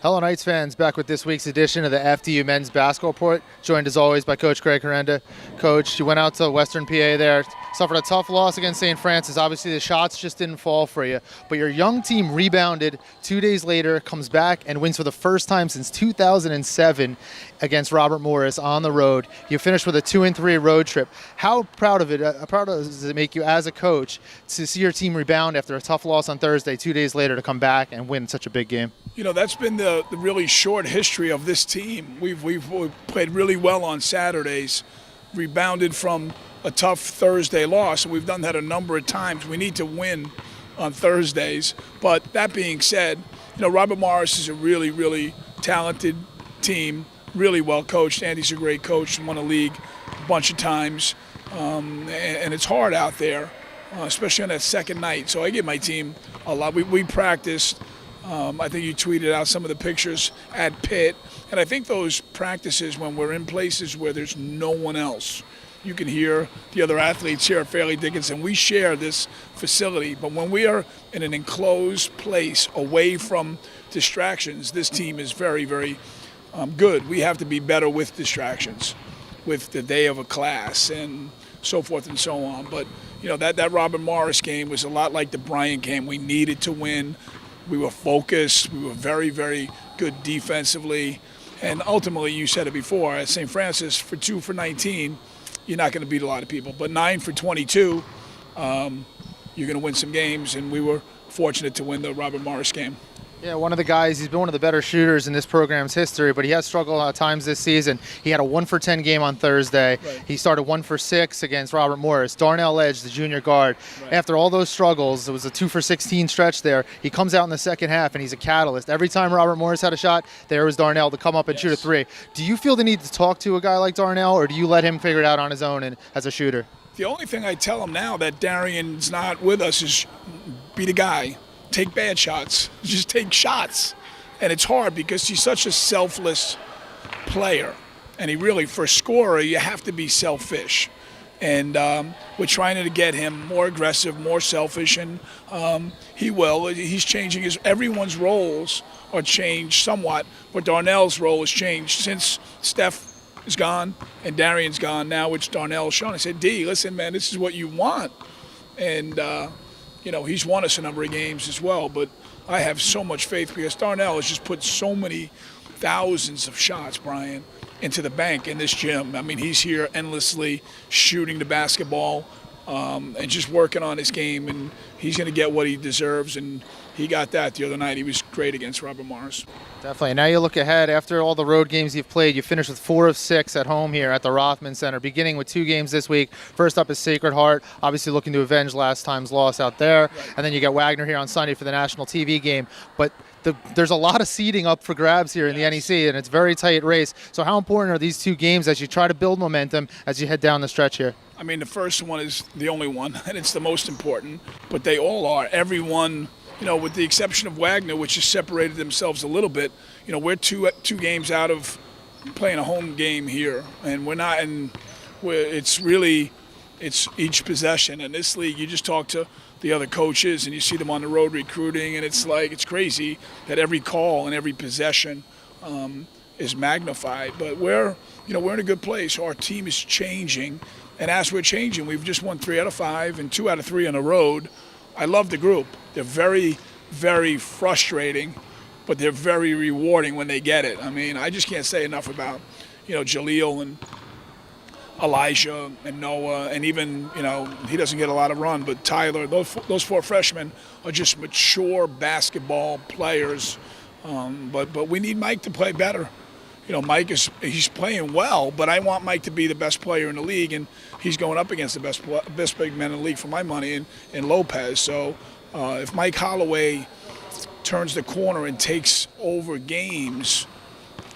Hello Knights fans, back with this week's edition of the FDU Men's Basketball Report, joined as always by Coach Greg Herenda. Coach, you went out to Western PA there, suffered a tough loss against St. Francis. Obviously the shots just didn't fall for you, but your young team rebounded 2 days later, comes back and wins for the first time since 2007 against Robert Morris on the road. You finished with a 2-3 road trip. How proud does it make you as a coach to see your team rebound after a tough loss on Thursday, 2 days later to come back and win such a big game? You know, that's been the really short history of this team. We've played really well on Saturdays, rebounded from a tough Thursday loss, and we've done that a number of times. We need to win on Thursdays. But that being said, you know, Robert Morris is a really, really talented team, really well coached. Andy's a great coach, won a league a bunch of times, and it's hard out there, especially on that second night. So I give my team a lot. We practiced. I think you tweeted out some of the pictures at Pitt. And I think those practices, when we're in places where there's no one else, you can hear the other athletes here at Fairleigh Dickinson. We share this facility, but when we are in an enclosed place away from distractions, this team is very, very good. We have to be better with distractions, with the day of a class and so forth and so on. But, you know, that Robert Morris game was a lot like the Bryan game. We needed to win. We were focused. We were very, very good defensively. And ultimately, you said it before, at St. Francis, for 2 for 19, you're not going to beat a lot of people. But 9 for 22, you're going to win some games. And we were fortunate to win the Robert Morris game. Yeah, one of the guys, he's been one of the better shooters in this program's history, but he has struggled at times this season. He had a 1 for 10 game on Thursday. Right. He started 1 for 6 against Robert Morris. Darnell Edge, the junior guard. Right. After all those struggles, it was a 2 for 16 stretch there. He comes out in the second half, and he's a catalyst. Every time Robert Morris had a shot, there was Darnell to come up and shoot a 3. Do you feel the need to talk to a guy like Darnell, or do you let him figure it out on his own and as a shooter? The only thing I tell him now that Darian's not with us is be the guy. Take bad shots. Just take shots. And it's hard because he's such a selfless player. And he really, for a scorer, you have to be selfish. And we're trying to get him more aggressive, more selfish, and he will. He's changing everyone's roles are changed somewhat, but Darnell's role has changed since Steph is gone and Darian's gone. Now it's Darnell's shown. I said, D, listen, man, this is what you want. And you know, he's won us a number of games as well, but I have so much faith because Darnell has just put so many thousands of shots, Bryan, into the bank in this gym. I mean, he's here endlessly shooting the basketball and just working on his game, and he's going to get what he deserves, and he got that the other night. He was great against Robert Morris. Definitely. Now you look ahead. After all the road games you've played, you finished with 4 of 6 at home here at the Rothman Center, beginning with 2 games this week. First up is Sacred Heart, obviously looking to avenge last time's loss out there. Right. And then you get Wagner here on Sunday for the national TV game. But there's a lot of seeding up for grabs here in the NEC, and it's a very tight race. So how important are these 2 games as you try to build momentum as you head down the stretch here? I mean, the first one is the only one, and it's the most important. But they all are. Everyone, you know, with the exception of Wagner, which has separated themselves a little bit, you know, we're two games out of playing a home game here, and we're not. And it's each possession. In this league, you just talk to the other coaches, and you see them on the road recruiting, and it's crazy that every call and every possession is magnified. But we're in a good place. Our team is changing, and as we're changing, we've just won 3 out of 5 and 2 out of 3 on the road. I love the group. They're very, very frustrating, but they're very rewarding when they get it. I mean, I just can't say enough about, you know, Jaleel and Elijah and Noah, and even, you know, he doesn't get a lot of run, but Tyler, those 4 freshmen are just mature basketball players. But we need Mike to play better. You know, he's playing well, but I want Mike to be the best player in the league, and he's going up against the best big men in the league for my money, in Lopez. So if Mike Holloway turns the corner and takes over games,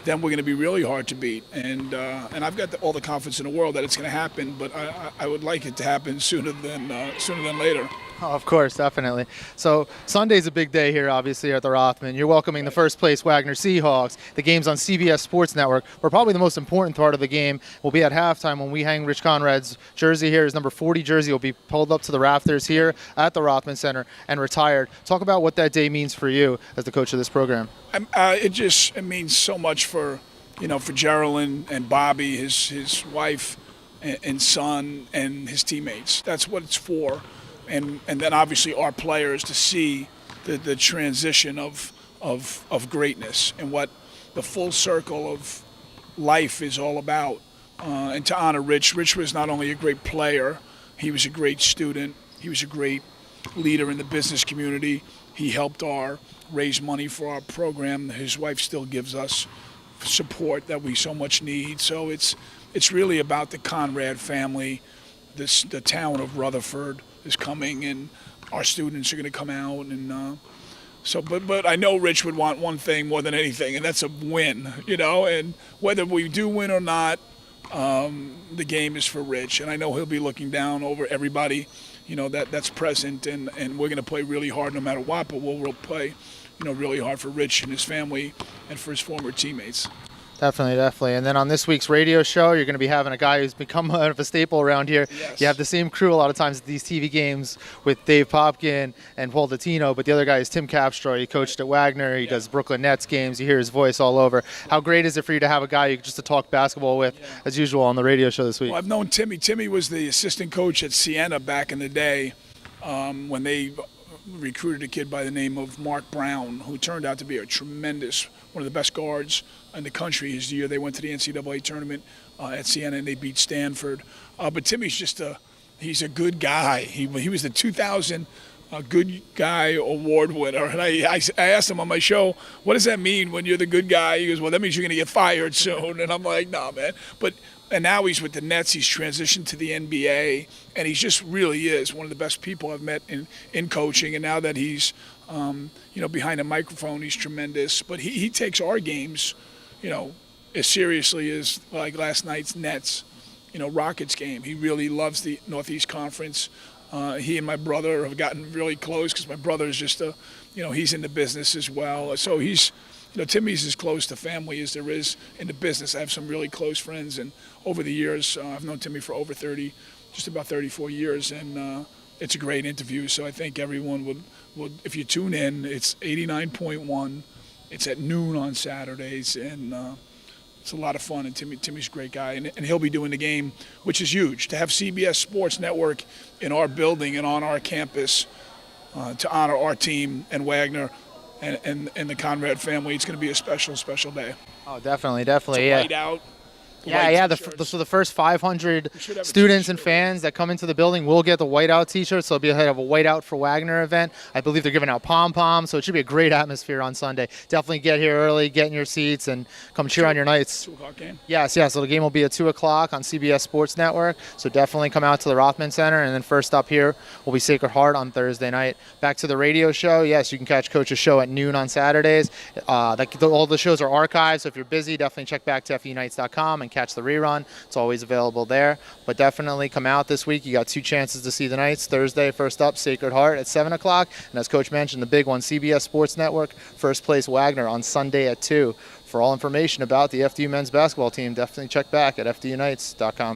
then we're going to be really hard to beat. And I've got all the confidence in the world that it's going to happen, but I would like it to happen sooner than later. Oh, of course, definitely. So Sunday's a big day here, obviously, at the Rothman. You're welcoming the first place Wagner Seahawks. The game's on CBS Sports Network, where probably the most important part of the game will be at halftime when we hang Rich Conrad's jersey here. His number 40 jersey will be pulled up to the rafters here at the Rothman Center and retired. Talk about what that day means for you as the coach of this program. It means so much for Geraldine and Bobby, his wife and son, and his teammates. That's what it's for. And then obviously our players to see the transition of greatness and what the full circle of life is all about. And to honor Rich. Rich was not only a great player, he was a great student. He was a great leader in the business community. He helped raise money for our program. His wife still gives us support that we so much need. So it's really about the Conrad family. The town of Rutherford is coming, and our students are going to come out, and but I know Rich would want one thing more than anything, and that's a win, and whether we do win or not, the game is for Rich, and I know he'll be looking down over everybody, that's present, and we're going to play really hard no matter what, but we'll play, really hard for Rich and his family and for his former teammates. Definitely. And then on this week's radio show, you're going to be having a guy who's become kind of a staple around here. Yes. You have the same crew a lot of times at these TV games with Dave Popkin and Paul Dottino, but the other guy is Tim Capstraw. He coached at Wagner. He does Brooklyn Nets games. You hear his voice all over. How great is it for you to have a guy just to talk basketball with, as usual, on the radio show this week? Well, I've known Timmy. Timmy was the assistant coach at Siena back in the day when they recruited a kid by the name of Mark Brown, who turned out to be one of the best guards in the country. His year they went to the NCAA tournament at Siena and they beat Stanford. But Timmy's he's a good guy. He was the 2000 Good Guy Award winner. And I asked him on my show, what does that mean when you're the good guy? He goes, well, that means you're going to get fired soon. And I'm like, nah, man. And now he's with the Nets. He's transitioned to the NBA, and he just really is one of the best people I've met in coaching. And now that he's, behind a microphone, he's tremendous. But he takes our games, as seriously as like last night's Nets, Rockets game. He really loves the Northeast Conference. He and my brother have gotten really close because my brother is just he's in the business as well. So he's. Timmy's as close to family as there is in the business. I have some really close friends, and over the years, I've known Timmy for over 30, just about 34 years, and it's a great interview. So I think everyone would if you tune in, it's 89.1. It's at noon on Saturdays, and it's a lot of fun. And Timmy's a great guy, and he'll be doing the game, which is huge. To have CBS Sports Network in our building and on our campus to honor our team and Wagner. And the Conrad family, it's going to be a special day. Oh, definitely, yeah. White out. So the first 500 students and fans that come into the building will get the whiteout T-shirts. So it'll be ahead of a whiteout for Wagner event. I believe they're giving out pom-poms, so it should be a great atmosphere on Sunday. Definitely get here early, get in your seats, and come cheer on your Knights. 2 o'clock game? Yes. So the game will be at 2 o'clock on CBS Sports Network. So definitely come out to the Rothman Center. And then first up here will be Sacred Heart on Thursday night. Back to the radio show. Yes, you can catch Coach's show at noon on Saturdays. All the shows are archived, so if you're busy, definitely check back to FDUnights.com and catch the rerun. It's always available there. But definitely come out this week. You got 2 chances to see the Knights. Thursday, first up, Sacred Heart at 7 o'clock. And as Coach mentioned, the big one, CBS Sports Network, first place Wagner on Sunday at 2. For all information about the FDU men's basketball team, definitely check back at FDUnights.com.